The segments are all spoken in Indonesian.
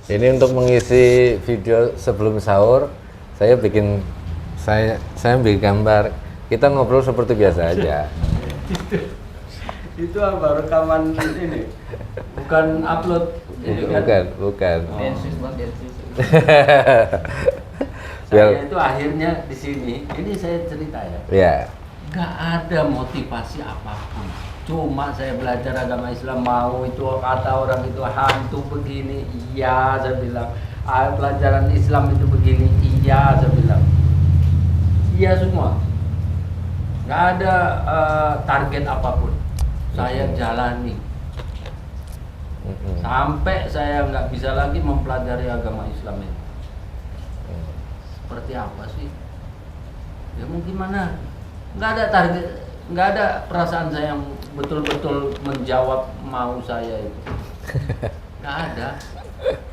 Ini untuk mengisi video sebelum sahur, saya bikin gambar. Kita ngobrol seperti biasa aja. Itu apa rekaman ini? Bukan upload ini kan? Bukan. Densus banget densus. Biar- Saya itu akhirnya di sini, ini saya cerita ya. Ya. Gak ada motivasi apapun. Cuma saya belajar agama Islam, mau itu kata orang itu hantu begini, iya saya bilang. Pelajaran Islam itu begini, iya saya bilang. Iya semua. Gak ada target apapun. Saya jalani. Sampai saya nggak bisa lagi mempelajari agama Islam ini. Seperti apa sih? Ya mau gimana? Nggak ada target, nggak ada perasaan saya yang betul-betul menjawab mau saya itu. Nggak ada.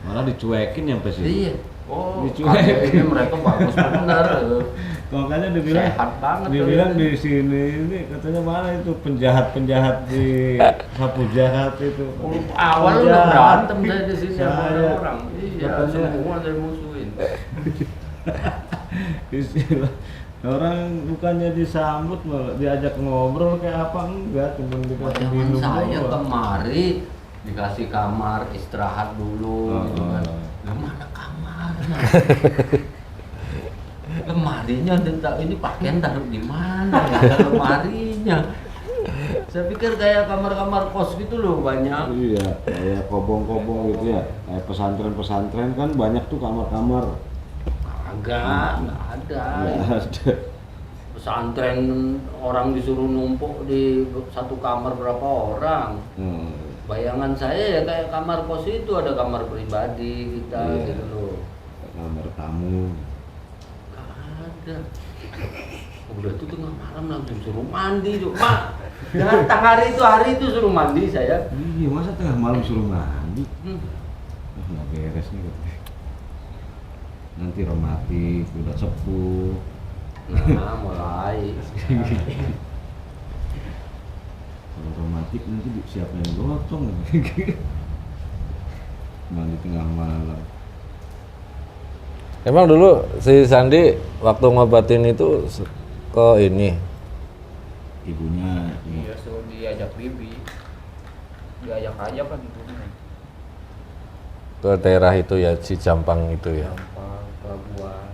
Malah dicuekin yang pasti. Iya. Oh, Dicuekin. ini mereka bagus benar. Makanya dibilang, Sehat banget. dibilang di sini ini katanya mana itu penjahat-penjahat di sapu jahat itu. Awal udah Penjahat. berantem saya di sini sama Saya orang. Iya, katanya semua saya musuhin. istilah orang bukannya disambut malah diajak ngobrol kayak apa enggak, cuma dikasih Zaman minum saya doang. kemari dikasih kamar istirahat dulu gitu kan. Lah mana kamarnya? Lemarinya ini pakaian taruh di mana ya? Ada lemarinya. Saya pikir kayak kamar-kamar kos gitu loh banyak. Iya, kayak kobong-kobong gitu ya. Kayak pesantren-pesantren kan banyak tuh kamar-kamar. Nggak ada. Nggak ada. Pesantren orang disuruh numpuk di satu kamar berapa orang. Bayangan saya ya kayak kamar kos itu ada kamar pribadi kita Iya. gitu loh. Kamar tamu. Gak ada. Udah itu tengah malam langsung suruh mandi tuh. Mak, datang hari itu suruh mandi saya. Iya, masa tengah malam suruh mandi? Hmm. Nggak beres nih katanya. Nanti romantis, udah sepuh. Nah, mulai. Kalau romantis nanti siapa yang gotong? Mandi tengah malam. Emang dulu si Sandi waktu ngobatin itu ke ini. Ibunya Iya, suruh diajak bibi. Diajak aja kan itu. Ke daerah itu ya, si Jampang itu ya. Gampang, pelabuhan.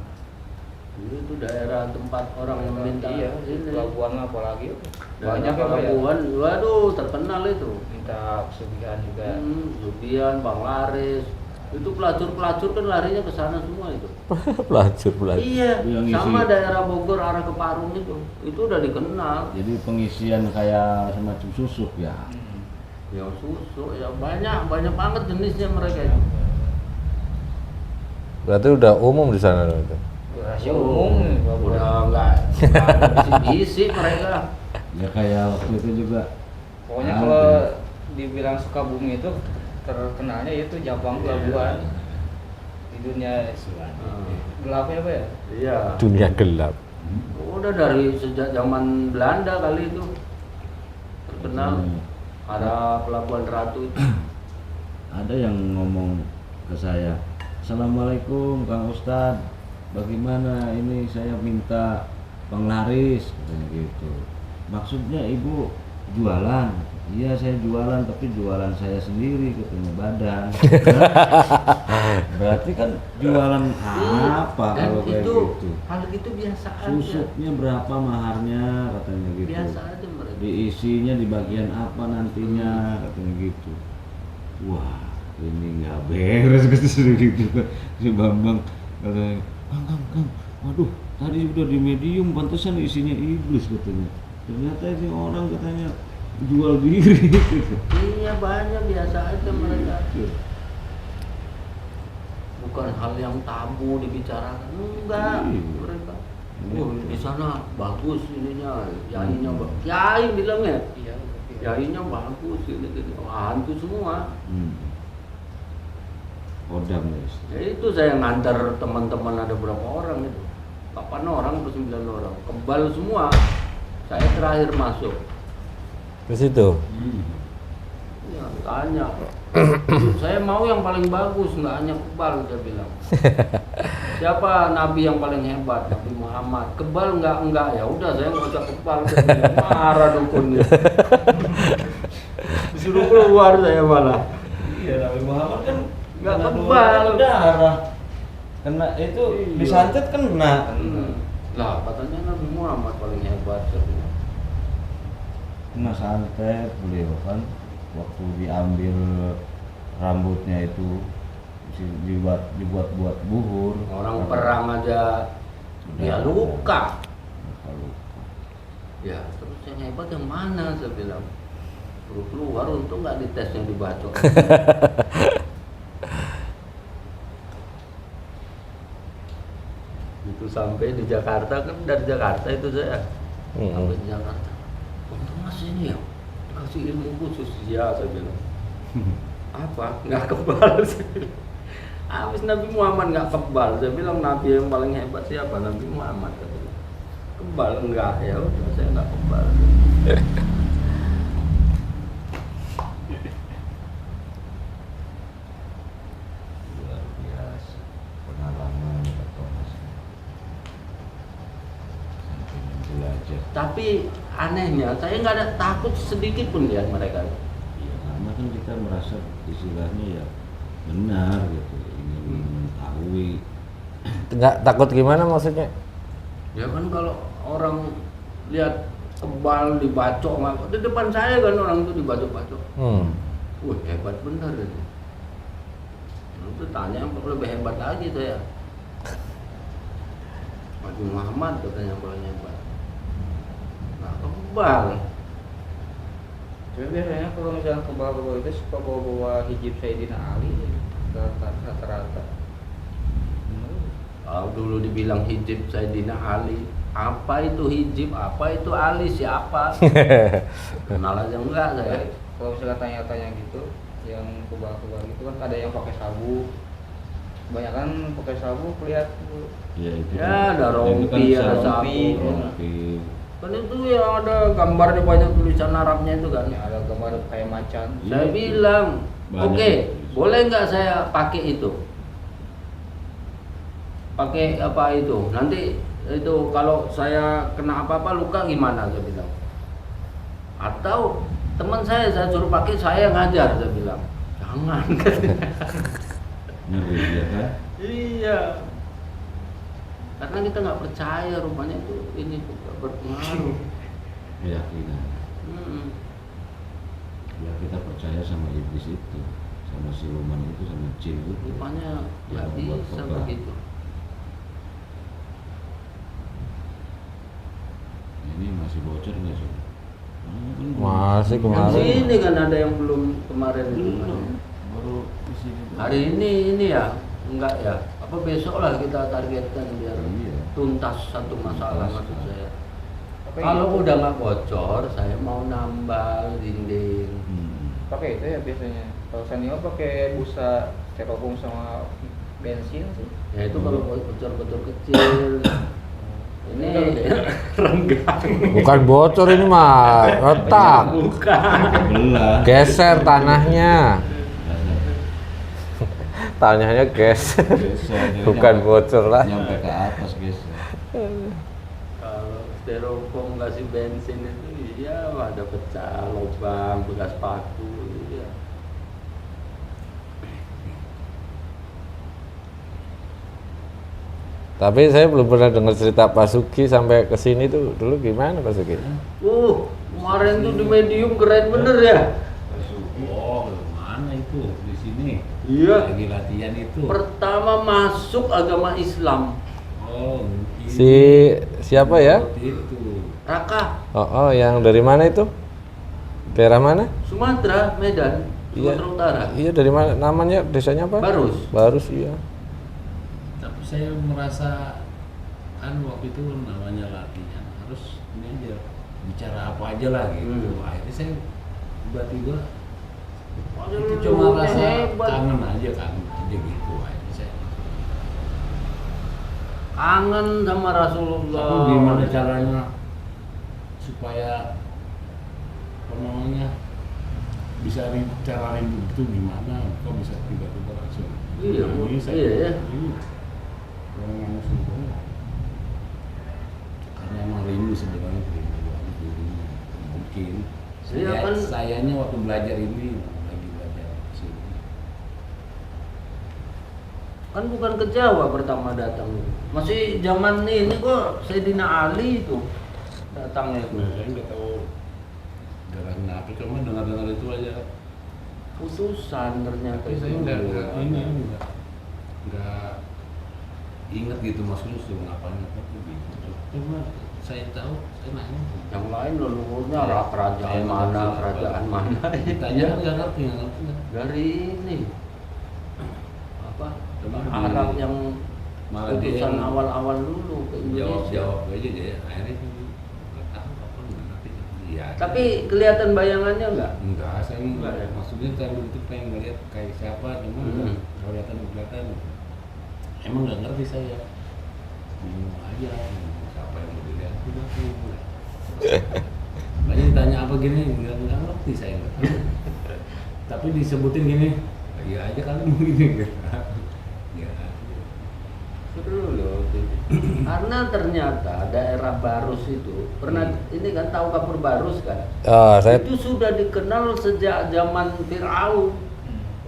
Itu daerah tempat orang yang minta. Iya, ini. pelabuhan apalagi. Daerah Banyak ya, Pak, ya. pelabuhan, waduh terkenal itu. Minta pesugihan juga. Zubian, Bang Laris. Itu pelacur-pelacur kan larinya ke sana semua itu. Pelacur. Iya, Yang isi- sama daerah Bogor arah ke Parung itu udah dikenal. jadi pengisian kayak semacam susuk ya. Ya susu, ya banyak banget jenisnya mereka itu. Berarti udah umum di sana itu. Rahasia umum nih, pelabuhan. Udah nggak ada bisi-bisi mereka. Ya kayak waktu itu juga. Pokoknya ada. kalau dibilang Sukabumi itu terkenalnya itu Jampang pelabuhan. Di dunia gelap ya, Pak ya? Iya. Dunia gelap. Udah dari sejak zaman Belanda kali itu terkenal. Ada Pelabuhan Ratu itu. Ada yang ngomong ke saya, Assalamualaikum Kang Ustadz, bagaimana ini saya minta penglaris katanya gitu. Maksudnya ibu jualan? Iya saya jualan, tapi jualan saya sendiri katanya badan. Berarti kan jualan apa Dan kalau kayak itu gitu? hal itu biasa aja. Susuknya berapa maharnya katanya gitu. Biasa aja mereka. Diisinya di bagian apa nantinya katanya gitu. Wah ini nggak beres gitu. Si Bambang katanya, Kang, waduh tadi udah di medium pantesan isinya iblis katanya. Ternyata ini orang katanya jual diri gitu. Iya banyak biasa aja mereka. Bukan hal yang tabu dibicarakan, enggak mereka. Oh, di sana bagus ininya, yainya bagus. Yai bilangnya, Iya. yainya bagus ini hantu semua. Kodam guys. Ya itu saya ngantar teman-teman ada berapa orang itu. 8 orang atau 9 orang. Kebal semua. Saya terakhir masuk. Ke situ. Ya, tanya. Saya mau yang paling bagus, nggak hanya kebal, dia bilang. Siapa nabi yang paling hebat? Nabi Muhammad. Kebal enggak. Ya udah, saya nggak usah kebal. Dia bilang. Marah dukunnya. Disuruh keluar saya malah. Iya, Nabi Muhammad kan Nggak kena kebal. dua darah. Kena itu Iya. disantet kena. Lah, katanya Nabi Muhammad paling hebat. Saya bilang. Kena santet beliau kan waktu diambil rambutnya itu dibuat buhur. Orang perang aja dia luka. Ya, terus yang hebat yang mana? Saya bilang. Suruh keluar, untung nggak dites yang dibacok. Itu sampai di Jakarta, kan dari Jakarta itu saya sampai di Jakarta. Untung mas ini ya dikasih ilmu khusus. Ya, saya bilang. Apa? Nggak kebal. Saya bilang. Habis Nabi Muhammad nggak kebal. Saya bilang nabi yang paling hebat siapa? Nabi Muhammad. Saya bilang. Kebal enggak, ya udah saya nggak kebal. Luar biasa pengalaman atau sampai belajar. Tapi anehnya saya nggak ada takut sedikit pun lihat mereka. Ya, karena kan kita merasa istilahnya ya benar gitu, ingin mengetahui. Nggak takut gimana maksudnya? Ya kan kalau orang lihat kebal dibacok di depan saya kan orang itu dibacok-bacok. Wah hebat bener ini. Itu tanya yang lebih hebat lagi saya. Nabi Muhammad katanya yang paling hebat. Nah kebal. Cuma biasanya kalau misalnya kebal-kebal itu suka bawa-bawa hijab Sayyidina Ali rata-rata. Kalau dulu dibilang hijab Sayyidina Ali, apa itu hijab, apa itu Ali, siapa? Kenal aja enggak saya. Kalau misalnya tanya-tanya gitu, yang kebal-kebal gitu kan ada yang pakai sabu. Kebanyakan pakai sabu kelihatan tuh. Ya itu. Ya, ada itu rompi, ada rompi, sapu. rompi. Kan itu yang ada gambarnya banyak tulisan Arabnya itu kan. Ada gambar kayak macan. Saya Iya. bilang, Banyak oke, tulisan. boleh nggak saya pakai itu? Pakai apa itu? Nanti itu kalau saya kena apa-apa luka gimana? Saya bilang. Atau teman saya suruh pakai, saya ngajar. Saya bilang, jangan. Ngeri ya kan? Iya. Karena kita nggak percaya rupanya itu ini juga berpengaruh. Keyakinan. Ya kita percaya sama iblis itu, sama siluman itu, sama jin itu. Rupanya nggak Yang membuat bisa kebal. begitu. Ini masih bocor nggak sih? Masih Yang kemarin. sini kan ada yang belum kemarin itu. Belum. Baru di sini. Hari ini ya, enggak ya. Apa besok lah kita targetkan biar Iya. tuntas satu masalah Tuntas, maksud kan. saya. Pakai Kalau itu. udah nggak bocor, saya mau nambal dinding. Pakai itu ya biasanya. Kalau Sanio pakai busa styrofoam sama bensin sih. Ya itu kalau bocor-bocor kecil. Ini renggang. Bukan bocor ini mah, retak. Bukan. Belah. Geser tanahnya. Tanahnya geser. Geser, jadi Bukan nyampe- bocor lah. Nyampe ke atas guys. Kalau styrofoam kasih bensin itu ya ada pecah, lubang, bekas paku ya. Tapi saya belum pernah dengar cerita Pak Sugi sampai ke sini tuh dulu gimana Pak Sugi? Kemarin tuh di medium keren bener ya. Oh, mana itu di sini? Iya. Lagi latihan itu. Pertama masuk agama Islam. Oh, Si siapa ya? Itu. Raka, Oh, yang dari mana itu? Daerah mana? Sumatera, Medan, Iya. Sumatera Utara. Iya dari mana? Namanya desanya apa? Barus. Barus iya. Tapi saya merasa kan waktu itu namanya latihan harus ini aja bicara apa aja lah gitu. Akhirnya saya tiba-tiba itu cuma rasa kangen aja gitu akhirnya saya. Kangen sama Rasulullah. Tapi gimana caranya supaya apa namanya cara rindu itu gimana? Kok bisa tiba-tiba langsung? Iya, Ini saya iya, ya. orang yang surga. Karena emang rindu sebenarnya rindu banget dirinya. Mungkin Iya, kan. sayanya waktu belajar ini lagi belajar sini. Kan bukan ke Jawa pertama datang, masih zaman ini kok Sayyidina Ali itu datangnya itu. Nah, saya nggak tahu darah kenapa, cuma dengar-dengar itu aja. Putusan ternyata Tapi saya itu. nggak ingat gitu maksudnya suruh ngapain apa gitu. Cuma saya tahu, saya nanya. Yang lain leluhurnya kerajaan mana, kerajaan mana. Ditanya nggak ngerti, nggak ngerti. Dari ini apa? Cuma Arab yang malah dia putusan yang awal-awal dulu ke Indonesia. jawab aja dia akhirnya nggak tahu apa nggak ngerti. Iya. Tapi kelihatan bayangannya enggak? enggak, saya Enggak, ya? maksudnya saya itu pengen ngeliat kayak siapa, cuma kelihatan. Emang nggak ngerti saya. Bingung aja, siapa yang mau dilihat udah tuh. Banyak ditanya apa gini, nggak ngerti saya. Nggak tahu. Tapi disebutin gini, iya aja kali mau gini. Ya. Seru loh. Karena ternyata daerah Barus itu pernah ini kan tahu Kapur Barus kan? Saya Itu sudah dikenal sejak zaman Firaun.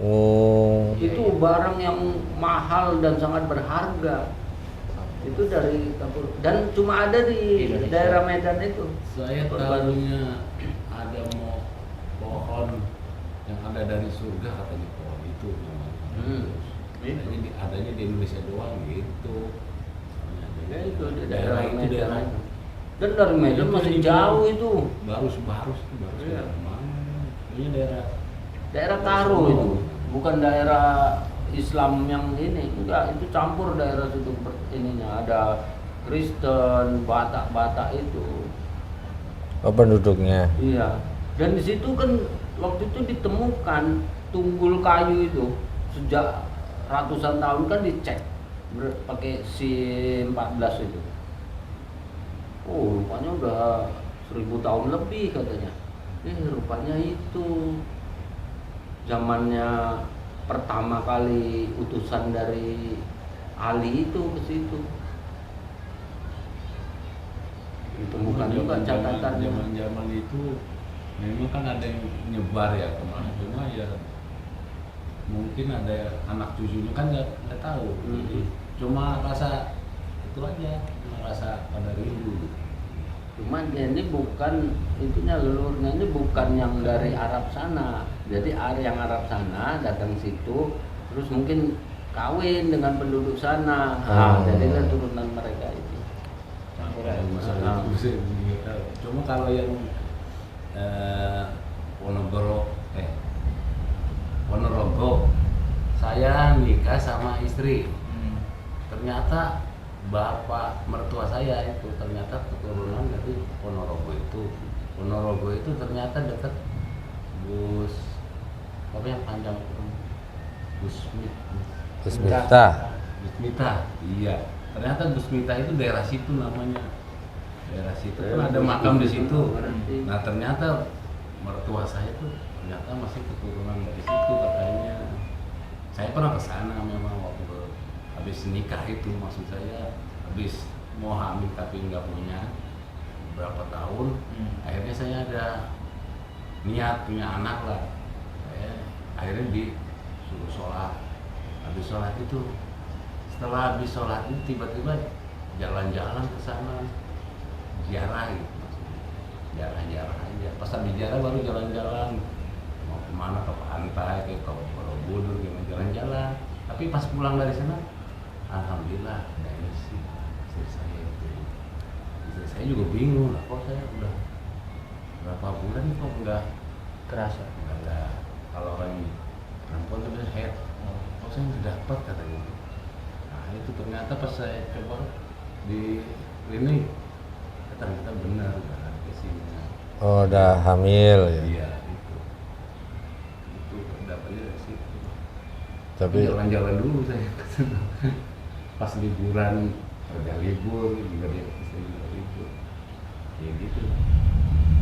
oh Itu barang yang mahal dan sangat berharga. Itu dari Kapur dan cuma ada di Indonesia. daerah Medan itu. Saya Kapur Barus. tahunya ada mau pohon yang ada dari surga katanya pohon itu namanya. Adanya di Indonesia doang gitu. Ya itu di daerah daerah itu daerah Medan. Dan dari Medan Itu masih di- jauh itu. Barus Iya. daerah mana? Ini daerah Daerah Karo itu, bukan daerah Islam yang ini. Enggak, itu campur daerah situ ininya. Ada Kristen, Batak itu. penduduknya. Iya. Dan di situ kan waktu itu ditemukan tunggul kayu itu sejak ratusan tahun kan dicek pakai C14 itu. Oh, rupanya udah 1000 tahun lebih katanya. Rupanya itu zamannya pertama kali utusan dari Ali itu ke situ. Ditemukan juga catatannya. Zaman itu memang kan ada yang nyebar ya kemana, cuma ya mungkin ada anak cucunya kan nggak tahu. Jadi cuma rasa itu aja, cuma rasa pada rindu. Cuman ini bukan intinya leluhurnya ini bukan yang dari Arab sana. Jadi yang Arab sana datang situ terus mungkin kawin dengan penduduk sana. Jadilah turunan mereka itu. Masalah itu sih nggak tahu. Cuma kalau yang Ponorogo, saya nikah sama istri. Ternyata bapak mertua saya itu ternyata keturunan dari Ponorogo itu. Ponorogo itu ternyata dekat Gus apa yang panjang itu Gus Miftah. Gus Miftah, iya. Ternyata Gus Miftah itu daerah situ namanya. Daerah situ kan ada makam di situ. Nah ternyata mertua saya tuh ternyata masih keturunan dari situ katanya. Saya pernah ke sana memang waktu habis nikah itu, maksud saya habis mau hamil tapi nggak punya berapa tahun. Akhirnya saya ada niat punya anak lah. Saya akhirnya disuruh sholat. Habis sholat itu, setelah habis sholat itu tiba-tiba jalan-jalan ke sana, ziarah gitu maksudnya. Jalan-jalan aja. Pas habis ziarah baru jalan-jalan. Mau kemana, ke pantai, ke Borobudur, gimana jalan-jalan. Tapi pas pulang dari sana, alhamdulillah ada istri saya itu. Istri saya juga bingung, lah, kok saya udah berapa bulan kok nggak Kerasa. nggak kalau orang perempuan itu biasanya head, kok saya nggak dapat katanya. Nah itu ternyata pas saya coba di klinik, ternyata benar udah ada isinya. Oh, udah hamil ya. Iya itu dapatnya dari situ. Tapi Jalan-jalan dulu saya pas liburan, ada libur juga dia istri juga libur, ya gitu.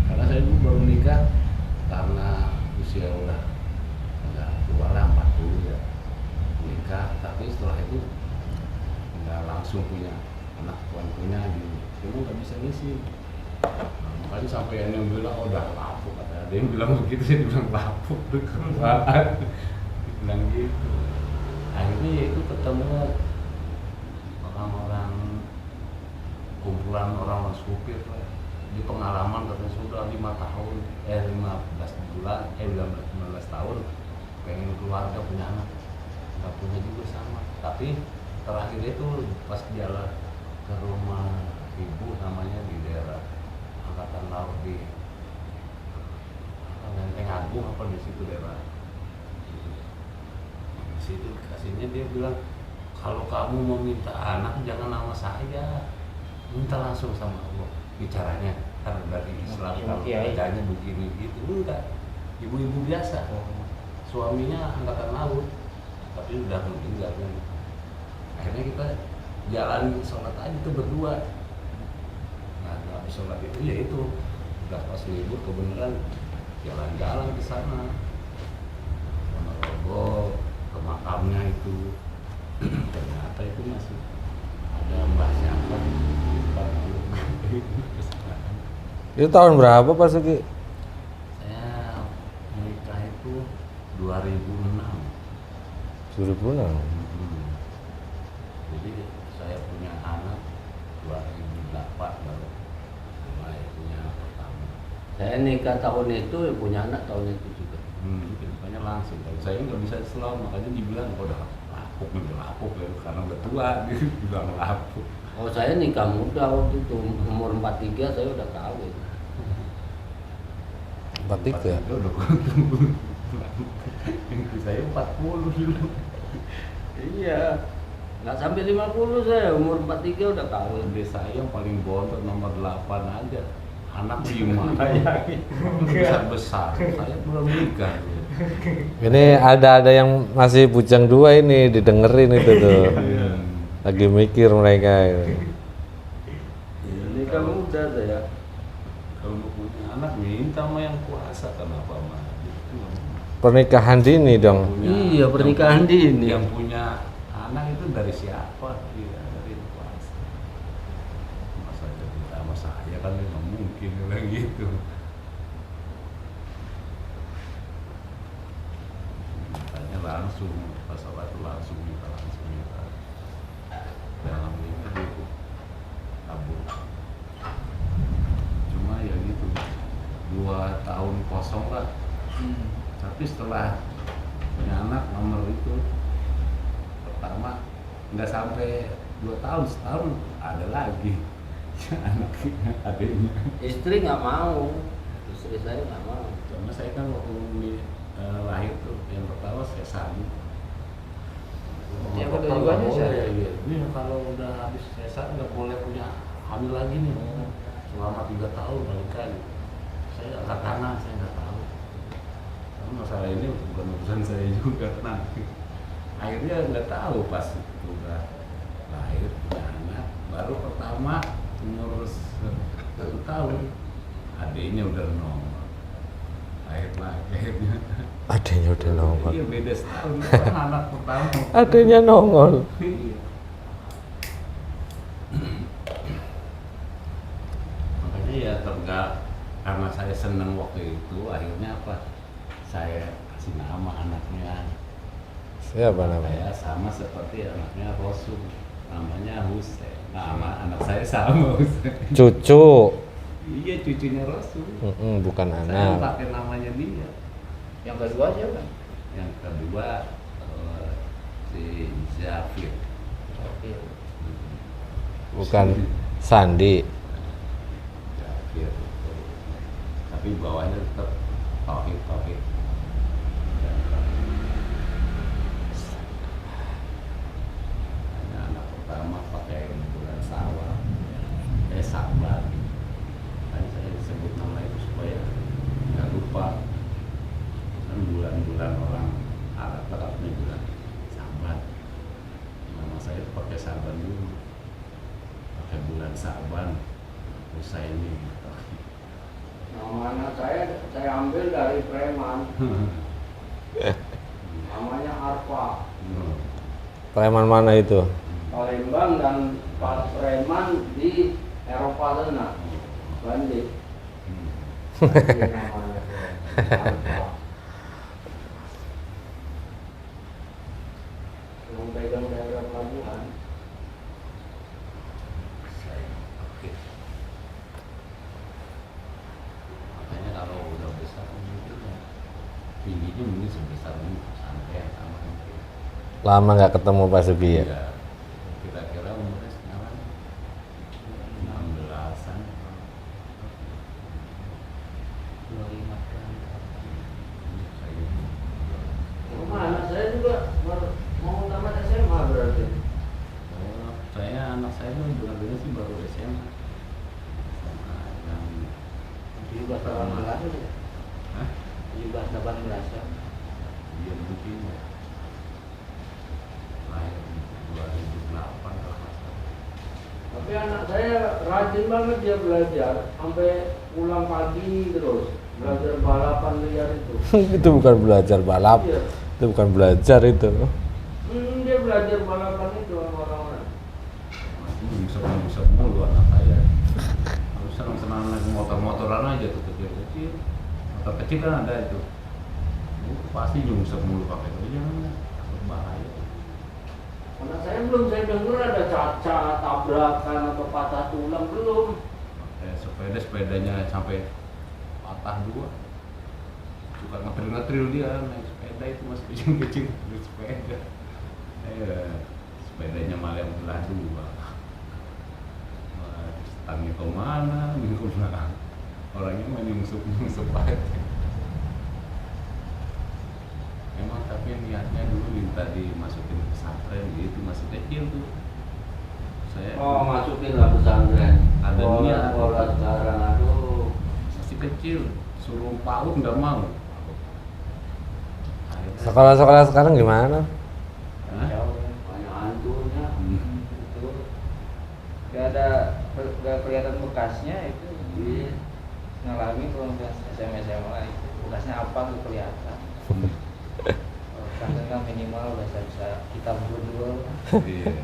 Karena saya dulu baru nikah karena usia udah tua lah 40 ya nikah, tapi setelah itu nggak langsung punya anak punya gitu, cuma nggak bisa ngisi. Nah, makanya sampai yang bilang oh, udah lapuk, ada yang bilang begitu, saya bilang lapuk tuh keluar bilang gitu. Akhirnya ya itu ketemu orang-orang, kumpulan orang supir lah. Di pengalaman katanya sudah 15 tahun pengen keluarga punya anak, nggak punya juga sama. Tapi terakhir itu pas jalan ke rumah ibu namanya di daerah Angkatan Laut di Lenteng Agung apa di situ daerah. Di situ kasihnya dia bilang kalau kamu mau minta anak jangan nama saya, minta langsung sama Allah. Bicaranya kan dari Islam kalau kerjanya begini gitu, enggak, ibu-ibu biasa, suaminya angkatan laut tapi udah meninggal kan. Akhirnya kita jalan sholat aja tuh berdua. Nah habis sholat itu ya itu udah pas libur kebenaran jalan-jalan ke sana merogoh ke makamnya itu. Ternyata itu masih ada mbah siapa Itu tahun berapa Pak Suki? saya menikah itu 2006. 2006. Jadi saya punya anak 2008 baru mulai punya anak pertama. Saya nikah tahun itu, punya anak tahun itu juga. Makanya langsung. Kalau saya nggak bisa selau, makanya dibilang oh, udah lapuk ya, karena udah tua gitu dibilang lapuk. Oh saya nikah muda waktu itu, umur 43 saya udah kawin. 43. Udah ketemu. Saya 40 dulu. Iya, nggak sampai 50 saya, umur 43 udah kawin. Di saya yang paling bontot nomor 8 aja. Anak gimana ya? Besar-besar. Saya belum nikah. Ini ada yang masih bujang dua ini didengerin itu tuh. Lagi mikir mereka ini. Nikah muda saya. Kalau mau punya anak minta sama yang kuasa, kenapa mah? Pernikahan dini dong. Iya, pernikahan dini. Yang punya anak itu dari siapa? Iya, dari kuasa. Masa cerita sama saya kan nggak mungkin bilang gitu. Mintanya langsung, pas sholat itu langsung minta. Dalam ini itu kabur. Cuma ya gitu, 2 tahun kosong lah. Tapi setelah punya anak nomor itu pertama nggak sampai 2 tahun, setahun ada lagi anak adiknya. Istri nggak mau, istri saya nggak mau. Karena saya kan waktu lahir tuh yang pertama saya sambut. Yang kedua juga saya. Ini kalau udah habis sesar nggak boleh punya hamil lagi nih. Selama 3 tahun balikan. Saya angkat tangan, saya nggak tahu. Karena masalah ini bukan urusan saya juga, tenang. Akhirnya nggak tahu pas udah lahir punya anak, baru pertama umur 1 tahun, adiknya udah nongol. Akhirnya. Adanya udah nongol. Iya beda setahun, kan anak pertama. Adanya nongol. Iya. Makanya ya karena saya seneng waktu itu, akhirnya apa? Saya kasih nama anaknya. Siapa namanya? Saya sama seperti anaknya Rasul, namanya Husain. Nama anak saya sama Husain. Cucu. Iya cucunya Rasul. Bukan Saya anak. pakai namanya dia. Yang kedua siapa? Yang kedua si Zafir. Oke. Bukan Sandi. Zafir. Tapi bawahnya tetap Taufik. Hanya anak pertama pakai bulan Syawal, Sabar. Kan saya disebut nama itu supaya nggak lupa. Kan bulan-bulan orang Arab ini bulan Sabar. Nama saya pakai Sabar dulu, pakai bulan Saban, Husaini. Nama anak saya ambil dari preman. Namanya Arfa. Preman mana itu? Palembang dan Pak preman di Eropa sana. Bandit. Bandit namanya. Arfa. Yang pegang daerah pelabuhan. Makanya kalau udah besar mungkin ya tingginya mungkin sebesar ini sampai sama mungkin. Lama nggak ketemu Pak Sugi ya? Iya. Kira-kira umurnya sekarang 16-an. 25 tahun. Rumah anak saya juga mau tamat SMA berarti. Oh, anak saya tuh benar-benar sih baru SMA. SMA yang 17-18 ya. Hah? 17-18 ya. Dia mungkin lahir 2008 kalau nggak salah. Tapi anak saya rajin banget dia belajar sampai pulang pagi terus belajar balapan liar itu. Itu bukan belajar balap, Iya. itu bukan belajar itu. Dia belajar balapan itu sama orang-orang. Bisa mulu anak saya. Harus senang-senang naik motor-motoran aja tuh kecil-kecil. Motor kecil kan ada itu. Pasti nyungsep mulu pakai itu jangan berbahaya. Anak saya belum saya dengar ada cacat, tabrakan atau patah tulang belum. Sepedanya sampai patah dua. Suka ngetril dia naik sepeda itu masih kecil-kecil naik sepeda. Sepedanya malah yang belah dua. Stangnya kemana, kemana. Orangnya main nyungsep aja. Emang tapi niatnya dulu minta dimasukin pesantren gitu, masih kecil tuh. Saya Masukin lah pesantren. Ada niat. Sekolah sekarang aduh. masih kecil, suruh PAUD nggak mau. Akhirnya- Sekolah-sekolah sekarang gimana? Hah? Jauh ya. Banyak hantunya. Itu gak kelihatan bekasnya itu. Iya. Nah lagi kalau misalnya SMA itu bekasnya apa tuh kelihatan. Kan kan minimal udah bisa kita berdua. Iya.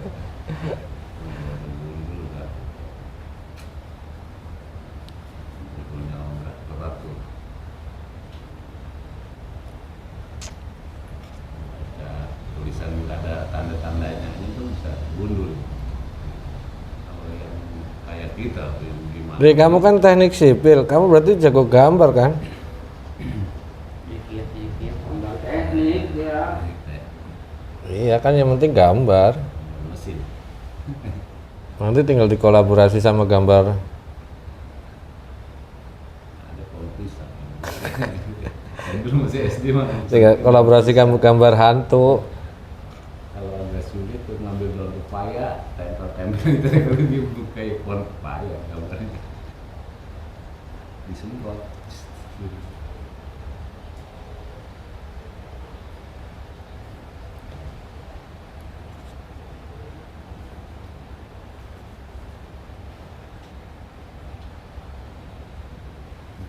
Dulu kan. Dulunya nggak teratur. Baca tulisan nggak ada tanda-tandanya itu bisa gundul. Kalau yang kayak kita gimana? Dek, kamu kan teknik sipil, kamu berarti jago gambar kan? Dikit-dikit. Enggak teknik ya. Iya kan, yang penting gambar. Mesin. Nanti tinggal dikolaborasi sama gambar. Ada pohon pisang. Yang dulu masih SD mah. Tinggal kolaborasi kamu gambar hantu. Kalau agak sulit tuh ngambil daun pepaya, tempel-tempel itu kalau dia kayak pohon pepaya gambarnya. Disemprot.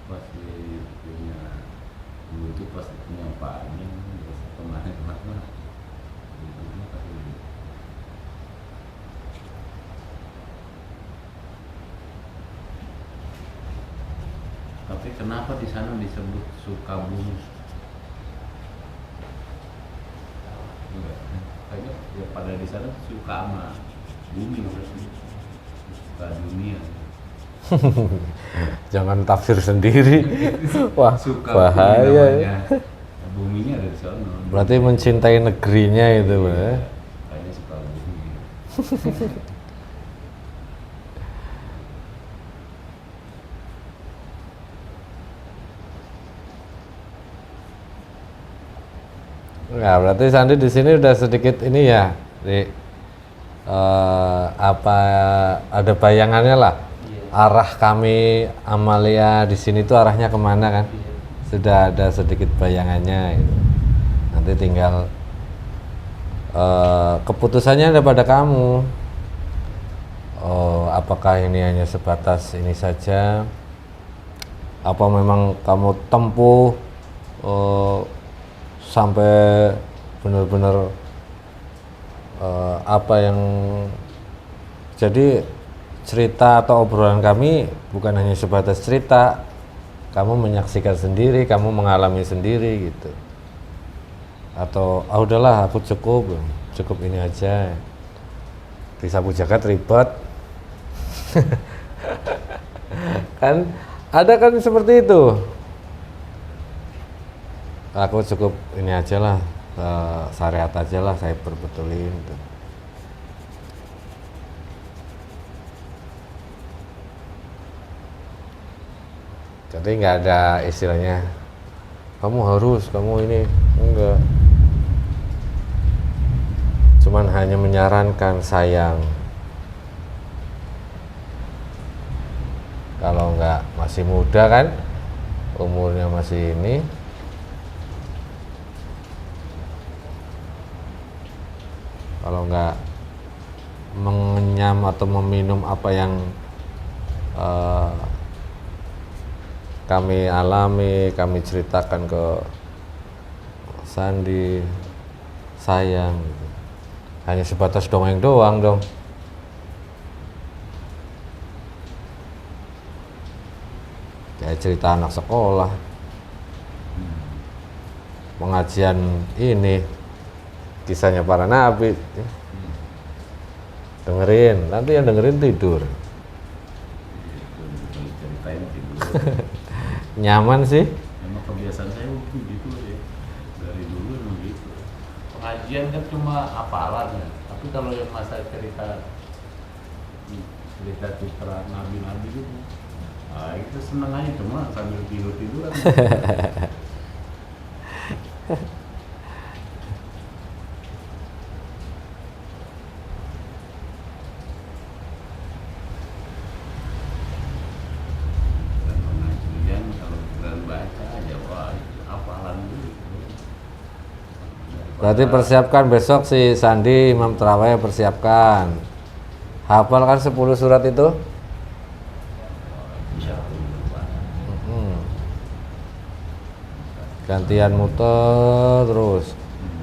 Pas di punya dulu tuh pas punya Pak ini terus kemarin tapi kenapa di sana disebut Sukabumi? Enggak, kayaknya ya pada di sana suka sama bumi maksudnya suka dunia. Jangan tafsir sendiri. Wah, Suka bahaya ya. Buminya ada di sana. Berarti mencintai negerinya itu, ya. Kayaknya suka bumi. Nah, berarti Sandi di sini udah sedikit ini ya, apa ada bayangannya lah. Arah kami Amalia di sini tuh arahnya kemana kan? Sudah ada sedikit bayangannya. Gitu. Nanti tinggal keputusannya ada pada kamu. Apakah ini hanya sebatas ini saja, Apa memang kamu tempuh sampai benar-benar apa yang jadi cerita atau obrolan kami bukan hanya sebatas cerita, kamu menyaksikan sendiri, kamu mengalami sendiri gitu. Atau udahlah aku cukup ini aja. Di Sapu Jagat ribet. Kan ada kan seperti itu. Aku cukup ini aja lah, syariat aja lah saya perbetulin gitu. Jadi nggak ada istilahnya kamu harus, kamu ini, enggak. Cuman hanya menyarankan, sayang kalau nggak masih muda kan, umurnya masih ini, kalau nggak mengenyam atau meminum apa yang kami alami, kami ceritakan ke Sandi, sayang, hanya sebatas dongeng doang dong. Kayak cerita anak sekolah, pengajian ini, kisahnya para nabi, dengerin, nanti yang dengerin tidur. Ceritain tidur. Nyaman sih. Memang kebiasaan saya begitu ya, dari dulu memang gitu. Pengajian kan cuma hafalan ya, tapi kalau yang masa cerita citra nabi-nabi gitu, itu seneng aja, cuma sambil tiduran. Berarti persiapkan besok si Sandi Imam Terawih, persiapkan. Hafal kan 10 surat itu? Gantian muter terus.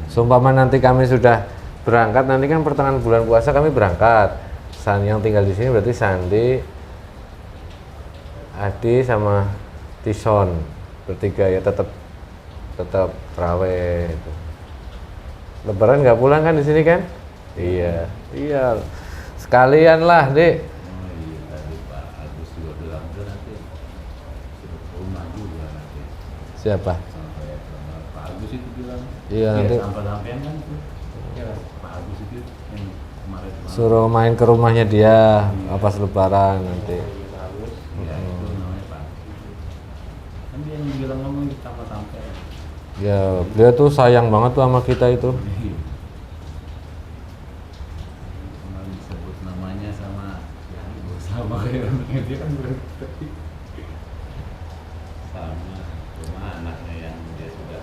Seumpama nanti kami sudah berangkat, nanti kan pertengahan bulan puasa kami berangkat. Yang tinggal di sini berarti Sandi, Adi sama Tison bertiga ya, tetap terawih itu. Lebaran nggak pulang kan di sini kan? Iya, sekalian lah, Dek. Oh iya, tadi Pak Agus juga bilang tuh nanti suruh ke rumah juga nanti. Siapa? Sampai Pak Agus itu bilang. Iya, nanti sampai-sampean kan tuh. Ya, Pak Agus itu yang kemarin. suruh main ke rumahnya dia pas Lebaran nanti. Ya, itu namanya Pak Agus. Kan dia yang bilang ngomong sampai-sampai. Ya, beliau tuh sayang banget tuh sama kita itu. Cuma disebut namanya sama kayak dia kan berarti sama, cuma anaknya yang dia sudah.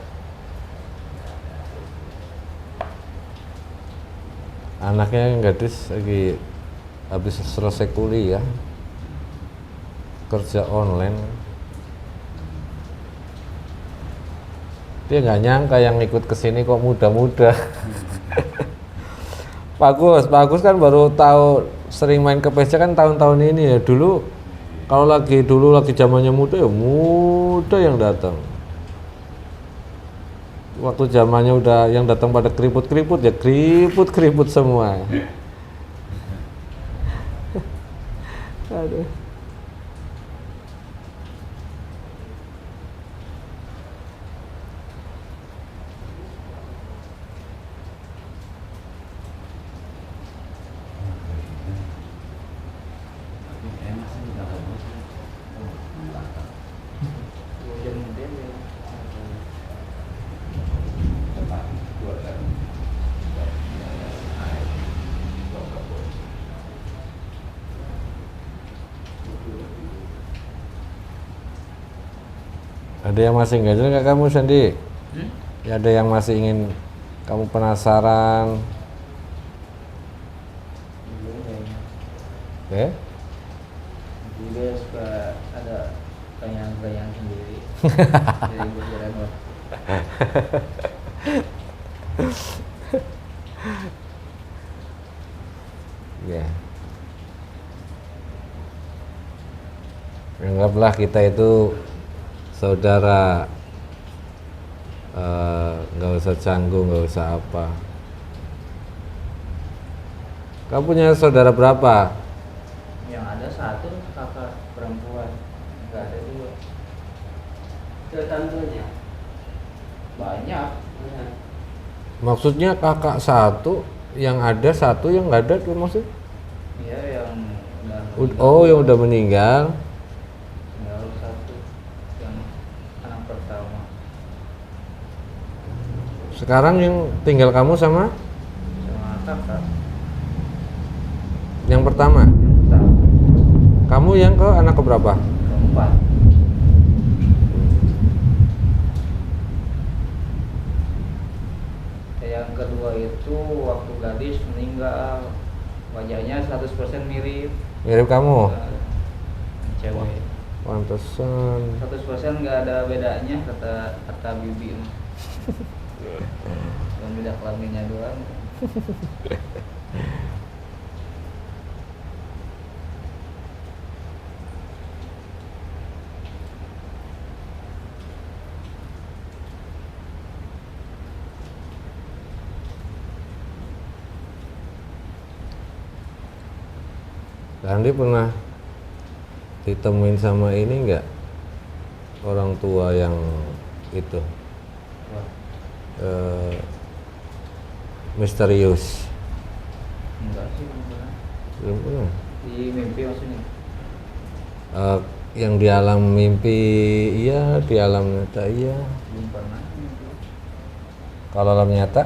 Anaknya yang gadis lagi habis selesai kuliah, kerja online. Dia nggak nyangka yang ikut kesini kok muda-muda. Pak Agus kan baru tahu sering main ke PJ kan tahun-tahun ini ya. Dulu lagi zamannya muda ya muda yang datang. Waktu zamannya udah yang datang pada keriput-keriput ya keriput semua. Aduh. Ada yang masih ganjel nggak kamu, Sandi? Ya, ada yang masih ingin kamu penasaran? Belum kayaknya. Ya? Juga suka ada Gayang sendiri. Jadi pikiran gua. Ya. Anggaplah kita itu saudara, nggak usah canggung, nggak usah apa. Kamu punya saudara berapa? Yang ada satu kakak perempuan, nggak ada dua. Tetangganya Banyak. Maksudnya kakak satu, yang ada satu, yang nggak ada tuh maksud? Iya yang udah Oh, yang udah meninggal. tinggal satu yang anak pertama. Sekarang yang tinggal kamu sama Sama kakak yang pertama. yang pertama. Kamu yang ke anak keberapa? Keempat. Yang kedua itu waktu gadis meninggal, wajahnya 100% mirip. Mirip kamu. Cewek. Pantesan. 100% nggak ada bedanya kata bibi mah. Cuma beda kelaminnya doang. Andi pernah ditemuin sama ini enggak? Orang tua yang itu Wah, misterius. enggak sih belum pernah. Belum pernah. Di mimpi maksudnya. Yang di alam mimpi iya, di alam nyata iya. Belum pernah mimpi. Kalau alam nyata,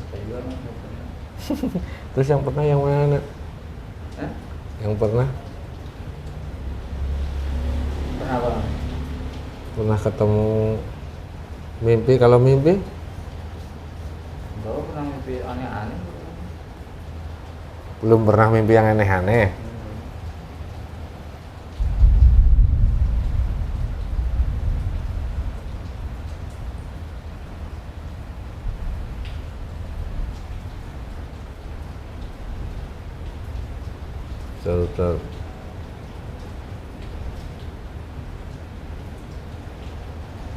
Saya juga belum pernah. terus yang pernah yang mana? Hah? Yang pernah Pernah bang? pernah ketemu mimpi, kalau mimpi Enggak pernah mimpi aneh-aneh. belum pernah mimpi yang aneh-aneh.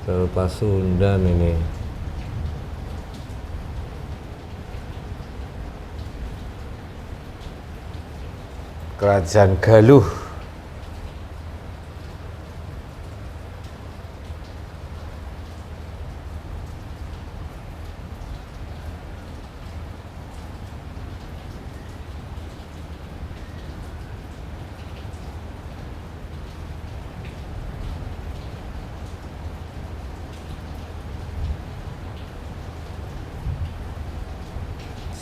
Ter Pasundan ini. Kerajaan Galuh.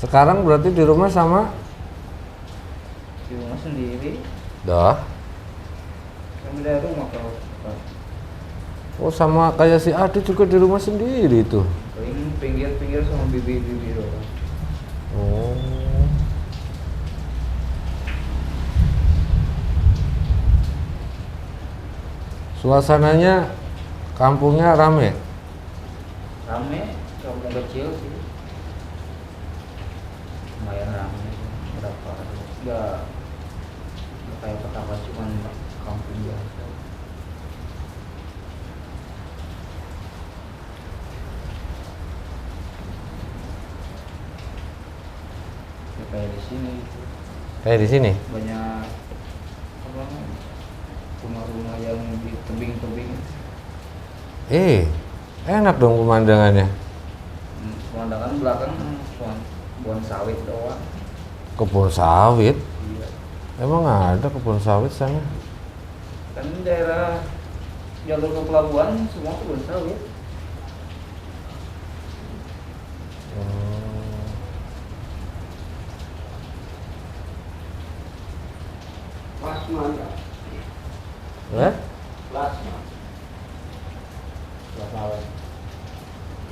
Sekarang berarti di rumah sama Di rumah sendiri. dah. Kami dari rumah kalau Oh, sama kayak si Adi juga di rumah sendiri tuh. paling pinggir-pinggir sama bibi-bibi doang. Oh. Suasananya kampungnya rame. Rame, kampung kecil sih. Lumayan rame. Berapa? Enggak kayak Petapa, cuman kampung biasa. Ya, kayak di sini itu Kayak di sini. banyak apa rumah-rumah yang di tebing-tebing. Enak dong pemandangannya. Pemandangan belakang cuma pohon sawit doang. Kebun sawit. Iya. Emang ada kebun sawit sana? Kan daerah jalur ke pelabuhan semua kebun sawit. plasma enggak? Eh? Plasma. Pelabuhan.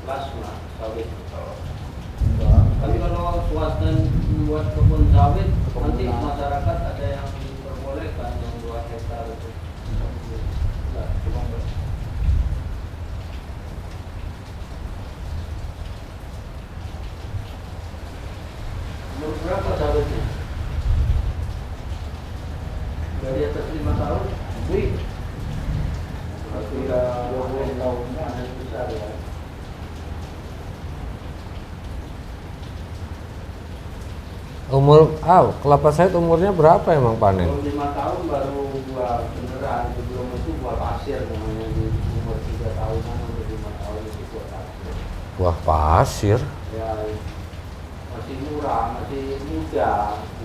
Plasma sawit. Enggak. Tapi kalau swasta buat kebun sawit, nanti Kebunan. masyarakat ada yang diperbolehkan yang 2 hektar itu. Enggak, cuma berapa seharusnya? Dari atas 5 tahun? Wih. Sudah 20 tahun kan besar ya. Kelapa sawit umurnya berapa emang panen? Kalau 5 tahun baru buah beneran, sebelum itu buah pasir namanya di umur 3 tahunan atau 5 tahun itu buah pasir. Buah pasir. Ya masih murah, masih muda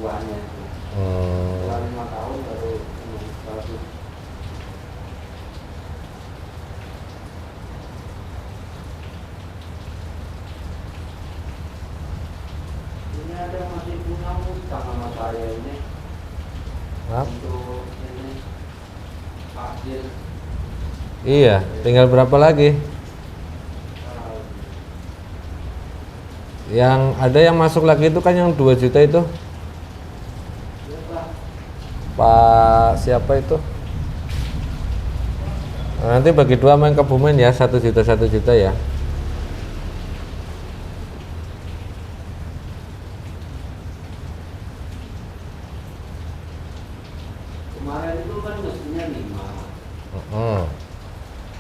buahnya itu. Setelah 5 tahun baru bagus. Ini ada masih punya utang sama saya ini Hah? untuk ini pasir. Iya, tinggal berapa lagi? Yang ada yang masuk lagi itu kan yang 2 juta itu. Pak siapa itu? Nanti bagi 2 main Kebumen ya, 1 juta ya. Kemarin itu kan mestinya 5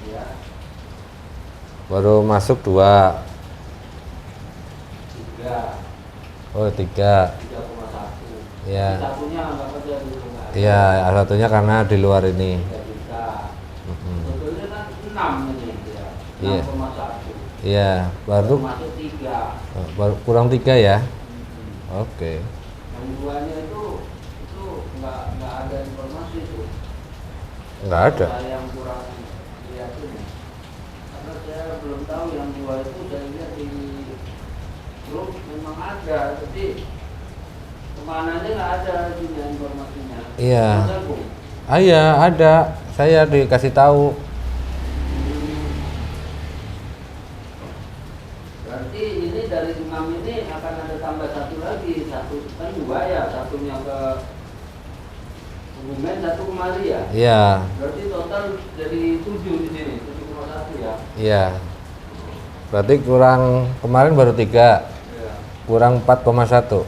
ya, Baru masuk 2. 3, Oh 3. 3,1. Ya. Satunya anggap aja di rumah. Iya, satunya karena di luar ini. 3 juta. Mm-mm. Sebetulnya kan 6 ini ya. Iya. 6,1. Iya, baru Masuk 3. kurang 3 ya. Oke. Yang duanya itu nggak ada informasi itu. Nggak ada. Saya yang kurang lihat ini. Karena saya belum tahu yang 2 itu, saya lihat di grup memang ada, tapi kemananya nggak ada ini informasinya. Iya. Masa, Bu? Iya, ada. Saya dikasih tahu. Berarti ini dari 6 ini akan ada tambah 1 lagi, 1 kan 2 ya, satunya ke Kebumen, 1 kemari ya. Iya, Berarti total jadi 7 di sini, 7,1 ya. iya. Berarti kurang kemarin baru 3. Ya. Kurang 4,1.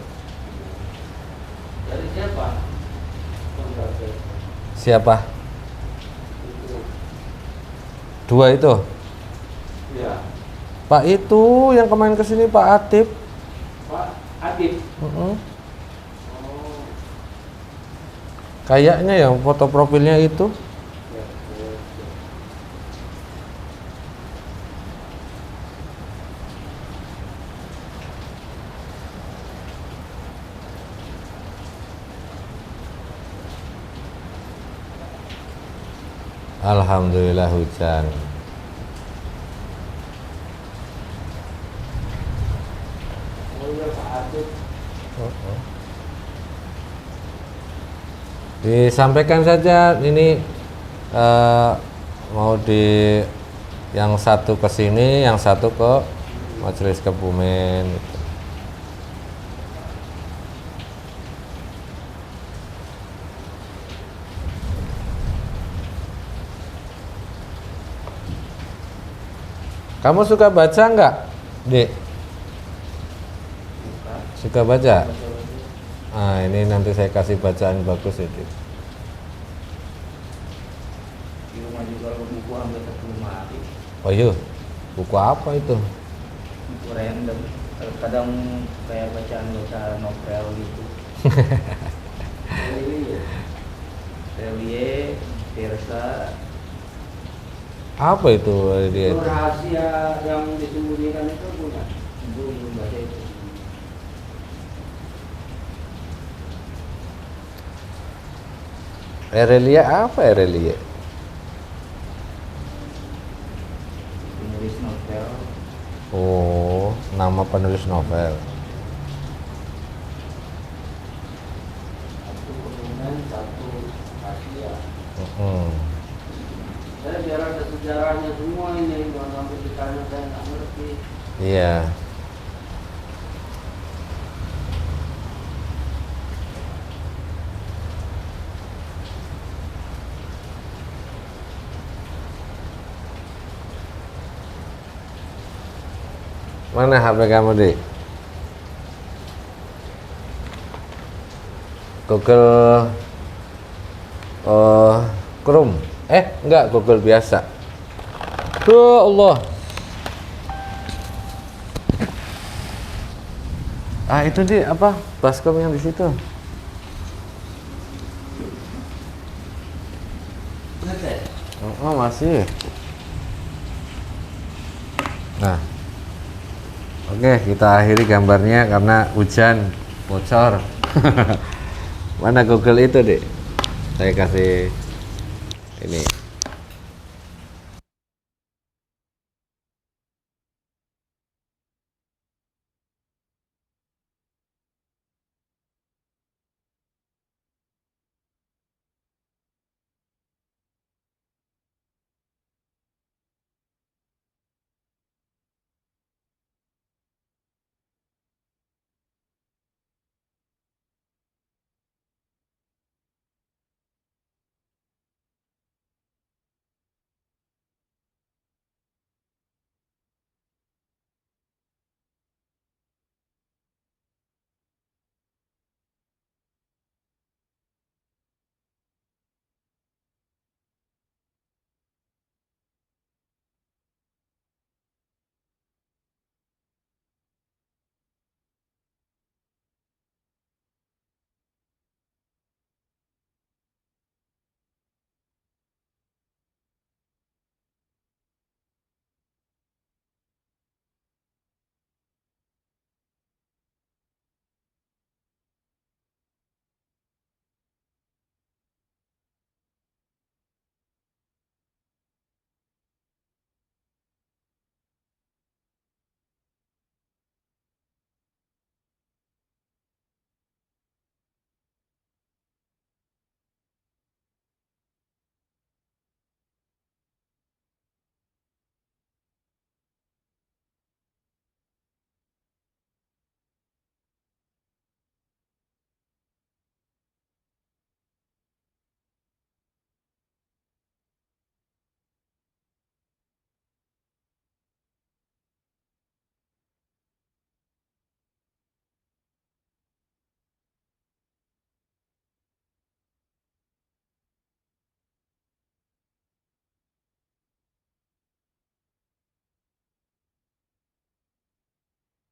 Dari siapa? Kontraktor. Siapa? Itu. 2 itu. Ya. Pak itu yang kemarin kesini Pak Atip. Pak Adib. Mm-mm. Oh. Kayaknya yang foto profilnya itu. Ya, ya, ya. Alhamdulillah hujan. Oh ya Pak Adib. Disampaikan saja ini mau di yang satu ke sini, yang satu ke Majelis Kebumen. Gitu. Kamu suka baca nggak, Dek? Suka baca? Ah, ini nanti saya kasih bacaan bagus ya, Dek. Di rumah juga kalau buku ambil ke rumah. Oh iya, buku apa itu? Buku random. Kadang kayak bacaan novel gitu. Relie, Tirsa. Apa itu dia? Itu rahasia yang disembunyikan itu punya. Belum baca itu. Erelia apa Erelia? Penulis novel. Oh, nama penulis novel. Satu Kebumen, 1 Asia. Saya biar ada sejarahnya semua ini, jangan sampai ditanya saya nggak ngerti. Iya. Mana HP kamu, Dik? Google Chrome. Enggak, Google biasa. Ya Allah. Itu di apa? Baskom yang di situ. Oh, masih. Nah. Oke, kita akhiri gambarnya karena hujan bocor. Mana Google itu, Dek? Saya kasih ini.